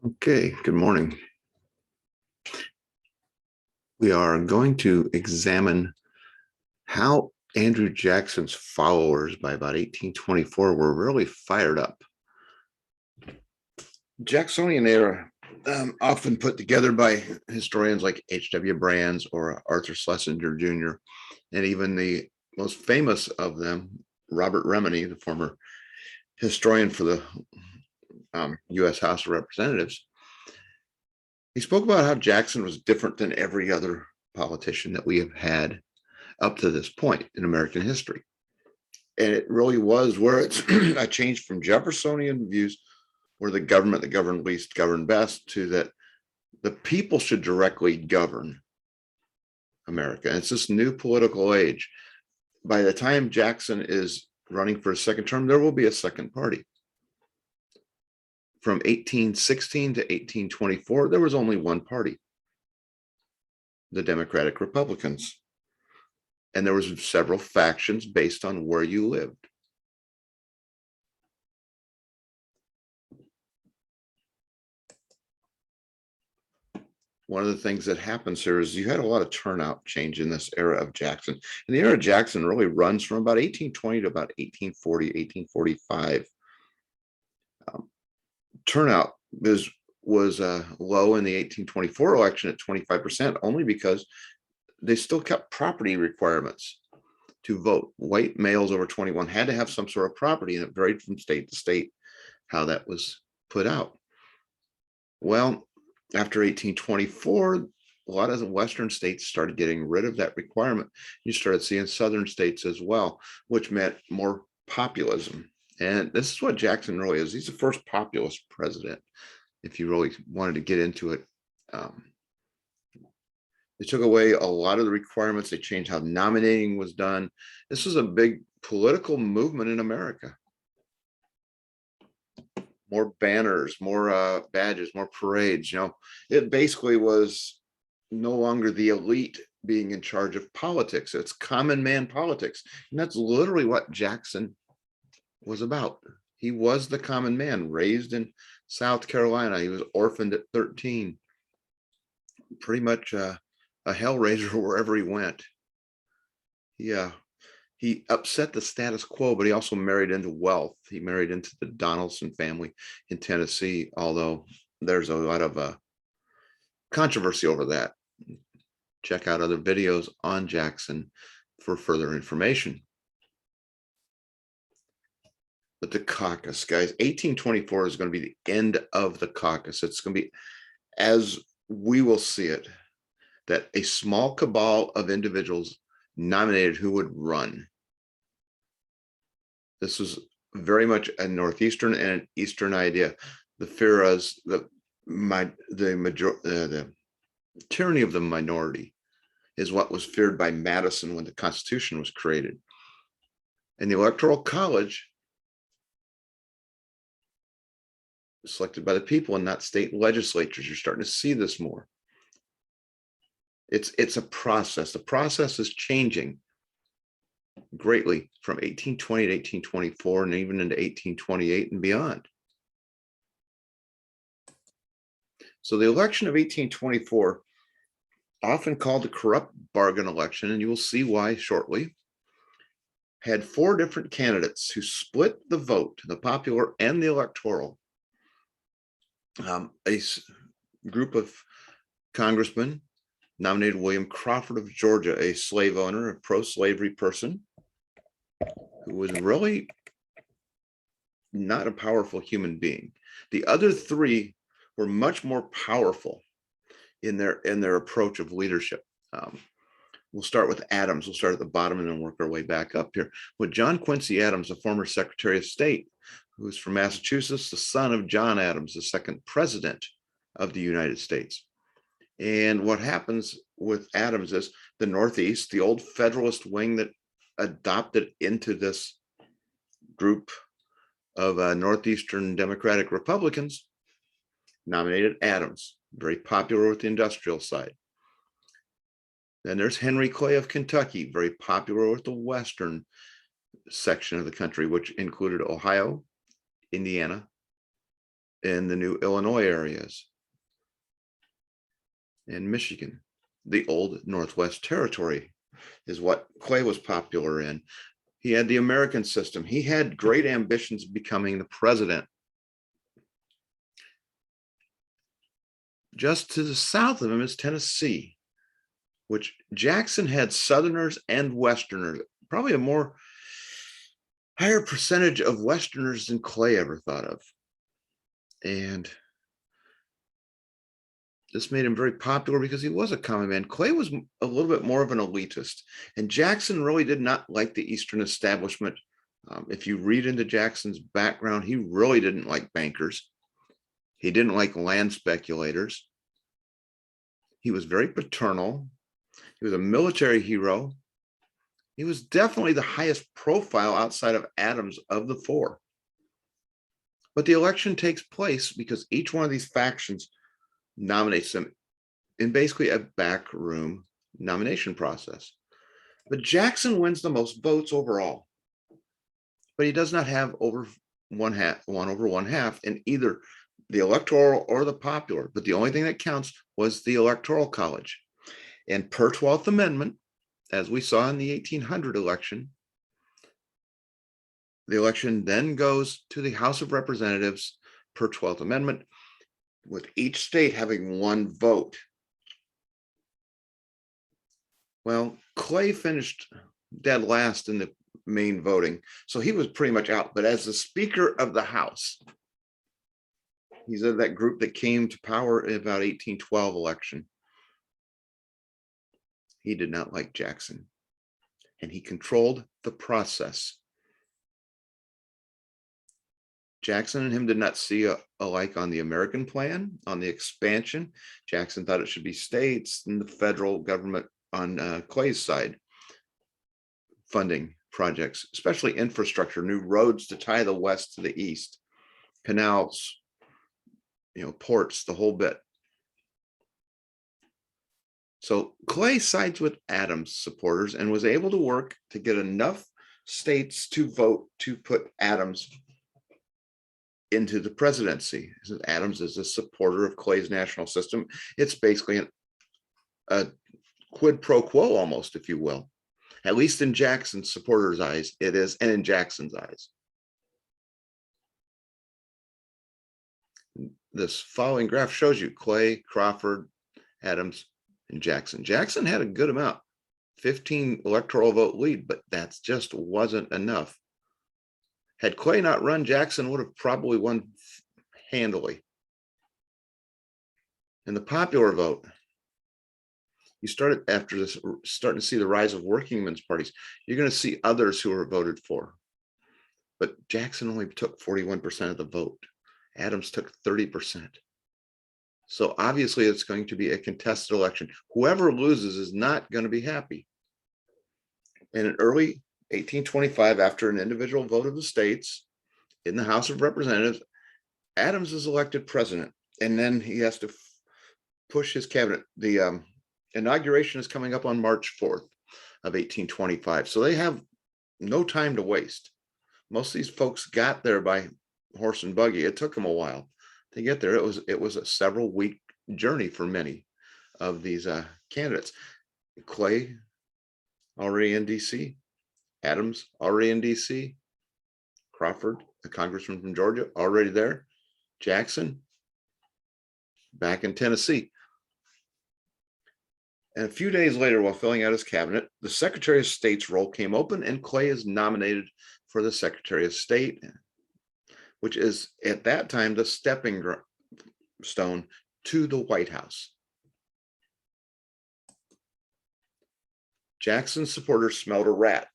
Okay, good morning. We are going to examine how Andrew Jackson's followers by about 1824 were really fired up. Jacksonian era, often put together by historians like H.W. Brands or Arthur Schlesinger Jr., and even the most famous of them, Robert Remini, the former historian for the U.S. House of Representatives. He spoke about how Jackson was different than every other politician that we have had up to this point in American history. And it really was where it's a change from Jeffersonian views, where the government that governed least governed best, to that the people should directly govern America. And it's this new political age. By the time Jackson is running for a second term, there will be a second party. From 1816 to 1824, there was only one party, the Democratic Republicans. And there was several factions based on where you lived. One of the things that happens here is you had a lot of turnout change in this era of Jackson. And the era of Jackson really runs from about 1820 to about 1840, 1845. Turnout was low in the 1824 election at 25%, only because they still kept property requirements to vote. White males over 21 had to have some sort of property, and it varied from state to state how that was put out. Well, after 1824, a lot of the Western states started getting rid of that requirement. You started seeing Southern states as well, which meant more populism. And this is what Jackson really is. He's the first populist president, if you really wanted to get into it. They took away a lot of the requirements. They changed how nominating was done. This was a big political movement in America. More banners, more badges, more parades. It basically was no longer the elite being in charge of politics. It's common man politics. And that's literally what Jackson was about. He was the common man, raised in South Carolina. He was orphaned at 13. Pretty much a hellraiser wherever he went. He upset the status quo, but he also married into wealth. He married into the Donaldson family in Tennessee, although there's a lot of controversy over that. Check out other videos on Jackson for further information. But the caucus, guys, 1824 is going to be the end of the caucus. It's going to be, as we will see it, that a small cabal of individuals nominated who would run. This was very much a Northeastern and an Eastern idea. The fear is the tyranny of the minority is what was feared by Madison when the Constitution was created. And the Electoral College, selected by the people and not state legislatures, you're starting to see this more. It's a process. The process is changing greatly from 1820 to 1824 and even into 1828 and beyond. So the election of 1824, often called the corrupt bargain election, and you will see why shortly, had four different candidates who split the vote, the popular and the electoral. A group of congressmen nominated William Crawford of Georgia, a slave owner, a pro-slavery person who was really not a powerful human being. The other three were much more powerful in their approach of leadership. We'll start with Adams. We'll start at the bottom and then work our way back up here. With John Quincy Adams, a former Secretary of State, who was from Massachusetts, the son of John Adams, the second president of the United States. And what happens with Adams is the Northeast, the old Federalist wing that adopted into this group of Northeastern Democratic Republicans, nominated Adams, very popular with the industrial side. Then there's Henry Clay of Kentucky, very popular with the Western section of the country, which included Ohio, Indiana, in the new Illinois areas and Michigan. The old Northwest Territory is what Clay was popular in. He had the American system. He had great ambitions of becoming the president. Just to the south of him is Tennessee, which Jackson had Southerners and Westerners, probably a more higher percentage of Westerners than Clay ever thought of. And this made him very popular because he was a common man. Clay was a little bit more of an elitist, and Jackson really did not like the Eastern establishment. If you read into Jackson's background, he really didn't like bankers. He didn't like land speculators. He was very paternal. He was a military hero. He was definitely the highest profile outside of Adams of the four. But the election takes place because each one of these factions nominates them in basically a backroom nomination process. But Jackson wins the most votes overall, but he does not have over one over one half in either the electoral or the popular. But the only thing that counts was the electoral college. And per 12th Amendment, as we saw in the 1800 election, the election then goes to the House of Representatives per 12th Amendment, with each state having one vote. Well, Clay finished dead last in the main voting, so he was pretty much out. But as the Speaker of the House, he's of that group that came to power in about 1812 election. He did not like Jackson, and he controlled the process. Jackson and him did not see alike on the American plan, on the expansion. Jackson thought it should be states and the federal government on Clay's side, funding projects, especially infrastructure, new roads to tie the West to the East, canals, ports, the whole bit. So Clay sides with Adams supporters and was able to work to get enough states to vote to put Adams into the presidency. Adams is a supporter of Clay's national system. It's basically a quid pro quo almost, if you will. At least in Jackson's supporters' eyes, it is, and in Jackson's eyes. This following graph shows you Clay, Crawford, Adams, and Jackson. Jackson had a good amount, 15 electoral vote lead, but that just wasn't enough. Had Clay not run, Jackson would have probably won handily. In the popular vote, you started after this, starting to see the rise of working men's parties. You're going to see others who were voted for. But Jackson only took 41% of the vote. Adams took 30%. So obviously it's going to be a contested election. Whoever loses is not going to be happy. And in early 1825, after an individual vote of the states in the House of Representatives, Adams is elected president, and then he has to push his cabinet. The inauguration is coming up on March 4th of 1825, so they have no time to waste. Most of these folks got there by horse and buggy. It took them a while to get there. It was a several-week journey for many of these candidates. Clay already in DC. Adams already in DC, Crawford, the congressman from Georgia, already there, Jackson back in Tennessee. And a few days later, while filling out his cabinet, the Secretary of State's role came open and Clay is nominated for the Secretary of State, which is at that time the stepping stone to the White House. Jackson's supporters smelled a rat.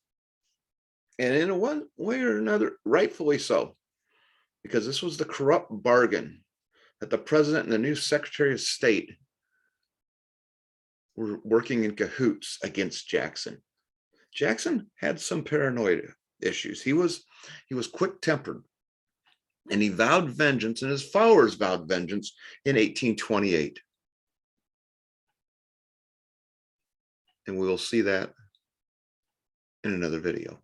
And in one way or another, rightfully so, because this was the corrupt bargain that the president and the new Secretary of State were working in cahoots against Jackson. Jackson had some paranoid issues. He was quick-tempered, and he vowed vengeance, and his followers vowed vengeance in 1828. And we will see that in another video.